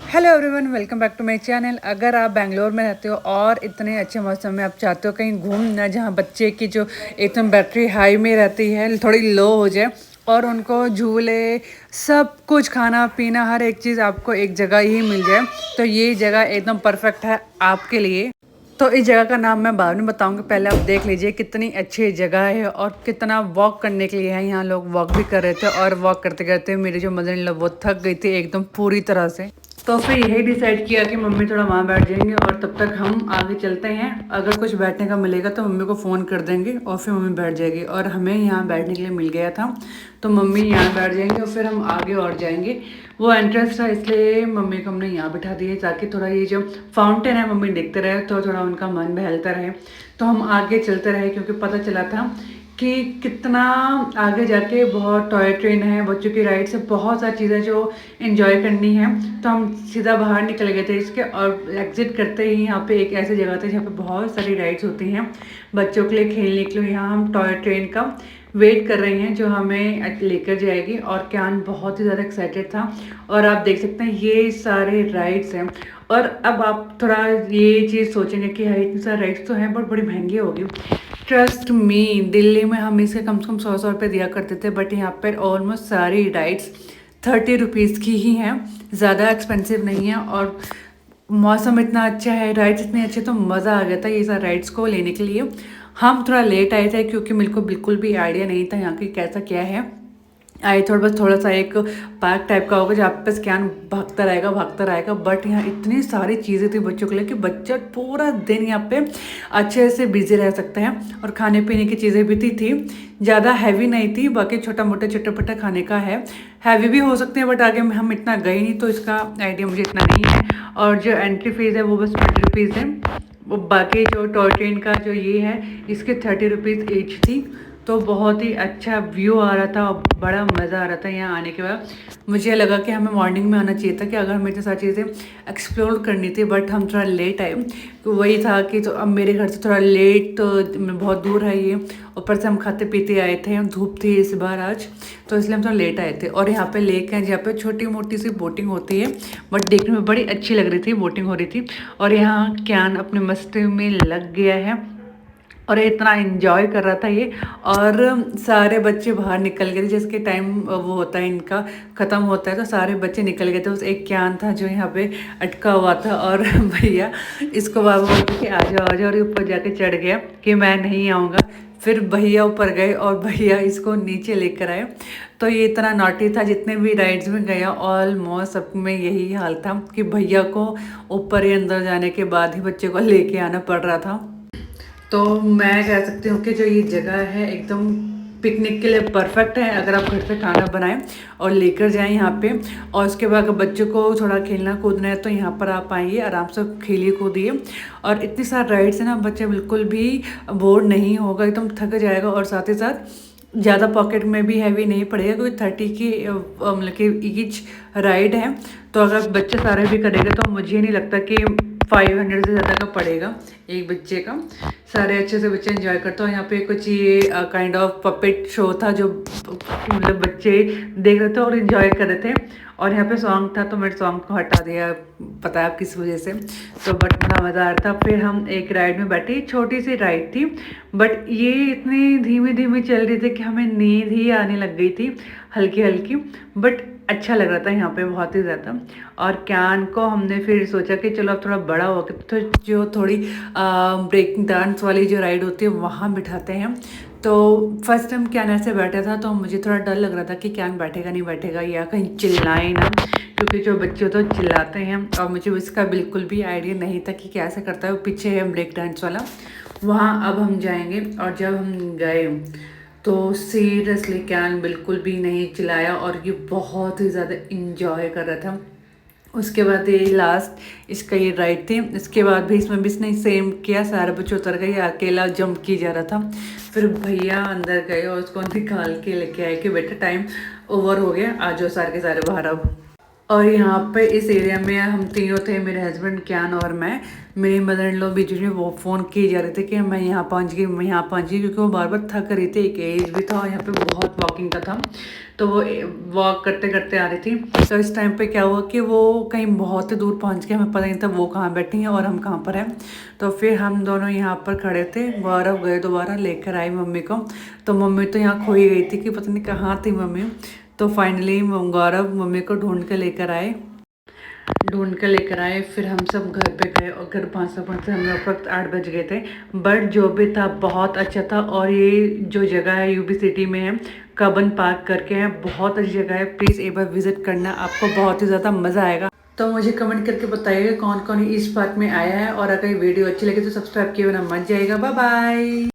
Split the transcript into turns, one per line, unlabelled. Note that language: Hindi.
Hello everyone, welcome back to my channel. अगर आप बैंगलोर में रहते हो और इतने अच्छे मौसम में आप चाहते हो कहीं घूमना जहाँ बच्चे की जो एकदम बैटरी हाई में रहती है थोड़ी लो हो जाए और उनको झूले सब कुछ खाना पीना हर एक चीज़ आपको एक जगह ही मिल जाए, तो ये जगह एकदम परफेक्ट है आपके लिए। तो इस जगह का नाम मैं बाद में बताऊंगी, पहले आप देख लीजिए कितनी अच्छी जगह है और कितना वॉक करने के लिए है। यहाँ लोग वॉक भी कर रहे थे और वॉक करते करते मेरी जो मदर इन लॉ वो थक गई थी एकदम पूरी तरह से। तो फिर यही डिसाइड किया कि मम्मी थोड़ा वहाँ बैठ जाएंगे और तब तक हम आगे चलते हैं। अगर कुछ बैठने का मिलेगा तो मम्मी को फ़ोन कर देंगे और फिर मम्मी बैठ जाएगी। और हमें यहाँ बैठने के लिए मिल गया था तो मम्मी यहाँ बैठ जाएंगे और फिर हम आगे और जाएंगे। वो एंट्रेंस था इसलिए मम्मी को हमने यहाँ बिठा दिए ताकि थोड़ा ये जो फाउंटेन है मम्मी देखते रहे तो थोड़ा उनका मन बहलता रहे। तो हम आगे चलते रहे क्योंकि पता चला था कि कितना आगे जाके बहुत टॉय ट्रेन है, बच्चों की राइड्स है, बहुत सारी चीज़ें जो एंजॉय करनी है। तो हम सीधा बाहर निकल गए थे इसके और एग्जिट करते ही यहाँ पे एक ऐसी जगह थी जहाँ पे बहुत सारी राइड्स होती हैं बच्चों के लिए खेलने के लिए। यहाँ हम टॉय ट्रेन का वेट कर रहे हैं जो हमें लेकर जाएगी और क्यान बहुत ही ज़्यादा एक्साइटेड था। और आप देख सकते हैं ये सारे राइड्स हैं। और अब आप थोड़ा ये चीज़ सोचेंगे कि हाँ इतनी सारी राइड्स तो हैं बट बड़ी महंगी होगी। ट्रस्ट मी, दिल्ली में हम इसके कम से कम 100 रुपये दिया करते थे बट यहाँ पर ऑलमोस्ट सारी राइड्स 30 रुपीज़ की ही हैं, ज़्यादा एक्सपेंसिव नहीं है। और मौसम इतना अच्छा है, राइड्स इतने अच्छे, तो मज़ा आ गया था ये सारे राइड्स को लेने के लिए। हम थोड़ा लेट आए थे क्योंकि मेरे को बिल्कुल भी आइडिया नहीं था यहाँ की कैसा क्या है। आए थोड़ा सा एक पार्क टाइप का होगा जहाँ पे स्कैन भागता रहेगा बट यहाँ इतनी सारी चीज़ें थी बच्चों के लिए कि बच्चा पूरा दिन यहाँ पे अच्छे से बिजी रह सकते हैं। और खाने पीने की चीज़ें भी थी ज़्यादा हैवी नहीं थी, बाकी छोटा मोटा चटपटा खाने का है। हैवी भी हो सकते हैं बट आगे हम इतना गए नहीं तो इसका आइडिया मुझे इतना नहीं है। और जो एंट्री फीस है वो बस 20 रुपीज़ है। वो बाकी जो टॉय ट्रेन का जो ये है इसके 30 रुपीज़ ईच थी। तो बहुत ही अच्छा व्यू आ रहा था और बड़ा मज़ा आ रहा था यहाँ आने के बाद। मुझे लगा कि हमें मॉर्निंग में आना चाहिए था कि अगर हमें इतनी सारी चीज़ें एक्सप्लोर करनी थी बट हम थोड़ा लेट आए। तो वही था कि तो अब मेरे घर से थोड़ा लेट तो बहुत दूर है ये, ऊपर से हम खाते पीते आए थे, धूप थी इस बार आज तो इसलिए हम थोड़ा लेट आए थे। और यहाँ पे लेक है जहाँ पे छोटी मोटी सी बोटिंग होती है बट देखने में बड़ी अच्छी लग रही थी, बोटिंग हो रही थी। और यहाँ क्यान अपने मस्ती में लग गया है और इतना एंजॉय कर रहा था ये। और सारे बच्चे बाहर निकल गए थे जिसके टाइम वो होता है इनका ख़त्म होता है तो सारे बच्चे निकल गए थे। उस एक क्यान था जो यहाँ पे अटका हुआ था और भैया इसको बाबा बोलते कि आ जाओ और ऊपर जाके चढ़ गया कि मैं नहीं आऊँगा। फिर भैया ऊपर गए और भैया इसको नीचे लेकर आए। तो ये इतना नॉटी था, जितने भी राइड्स में गया ऑलमोस्ट सब में यही हाल था कि भैया को ऊपर ही अंदर जाने के बाद ही बच्चे को लेके आना पड़ रहा था। तो मैं कह सकती हूँ कि जो ये जगह है एकदम पिकनिक के लिए परफेक्ट है। अगर आप घर पे खाना बनाएं और लेकर जाएं यहाँ पे और उसके बाद अगर बच्चों को थोड़ा खेलना कूदना है तो यहाँ पर आप आइए, आराम से खेलिए कूदिए। और इतनी सारी राइड्स है ना, बच्चे बिल्कुल भी बोर नहीं होगा, एकदम थक जाएगा। और साथ ही साथ ज़्यादा पॉकेट में भी हैवी नहीं पड़ेगा क्योंकि 30 की मतलब कि ईच राइड है। तो अगर बच्चे सारे भी करेंगे तो मुझे नहीं लगता कि 500 से ज़्यादा का पड़ेगा एक बच्चे का। सारे अच्छे से बच्चे एंजॉय करते हो। यहाँ पे कुछ ये काइंड ऑफ पपेट शो था जो मतलब बच्चे देख रहे थे और एंजॉय कर रहे थे। और यहाँ पे सॉन्ग था तो मैंने सॉन्ग को हटा दिया, पता है आप किस वजह से। तो बट बड़ा मज़ा आ रहा था। फिर हम एक राइड में बैठे, छोटी सी राइड थी बट ये इतनी धीमी धीमी चल रही थी कि हमें नींद ही आने लग गई थी हल्की हल्की। बट अच्छा लग रहा था यहाँ पे बहुत ही ज़्यादा। और क्यान को हमने फिर सोचा कि चलो अब थोड़ा बड़ा हो गया तो जो थोड़ी ब्रेकिंग डांस वाली जो राइड होती है वहाँ बिठाते हैं। तो फर्स्ट टाइम क्यान ऐसे बैठा था तो मुझे थोड़ा डर लग रहा था कि क्यान बैठेगा नहीं बैठेगा या कहीं चिल्लाए ना, क्योंकि जो बच्चे तो चिल्लाते हैं और मुझे इसका बिल्कुल भी आइडिया नहीं था कि कैसे करता है। वो पीछे है ब्रेक डांस वाला, वहाँ अब हम जाएंगे। और जब हम गए तो सीरियसली क्यान बिल्कुल भी नहीं चिल्लाया और ये बहुत ही ज़्यादा इंजॉय कर रहा था। उसके बाद ये लास्ट इसका ये राइड थी, इसके बाद भी इसमें भी इसने सेम किया, सारे बच्चे उतर गए, अकेला जंप की जा रहा था। फिर भैया अंदर गए और उसको निकाल के लेके आए कि बेटा टाइम ओवर हो गया, आ जाओ सारे के सारे बाहर अब। और यहाँ पे इस एरिया में हम तीनों थे, मेरे हस्बैंड क्यान और मैं। मेरी मदर इन लॉ बीच में वो फ़ोन किए जा रहे थे कि मैं यहाँ पहुँच गई, मैं यहाँ पहुँच गई, क्योंकि वो बार बार थक रही थी, एक एज भी था और यहाँ पे बहुत वॉकिंग का था, तो वो वॉक करते करते आ रही थी। तो इस टाइम पे क्या हुआ कि वो कहीं बहुत ही दूर पहुंच गए, हमें पता नहीं था वो कहाँ बैठी हैं और हम कहाँ पर हैं। तो फिर हम दोनों यहाँ पर खड़े थे, गौरव गए दोबारा लेकर आए मम्मी को। तो मम्मी तो यहाँ खोई गई थी कि पता नहीं कहाँ थी मम्मी। तो फाइनली गौरव मम्मी को ढूंढ के लेकर आए। फिर हम सब घर पे गए और घर पहुँचते हमें उस वक्त 8 बज गए थे। बट जो भी था बहुत अच्छा था। और ये जो जगह है यूबी सिटी में है, कबन पार्क करके है, बहुत अच्छी जगह है। प्लीज़ एक बार विजिट करना, आपको बहुत ही ज़्यादा मज़ा आएगा। तो मुझे कमेंट करके बताइएगा कौन कौन इस पार्क में आया है, और अगर वीडियो अच्छी लगे तो सब्सक्राइब किए बिना मत जाइएगा। Bye bye.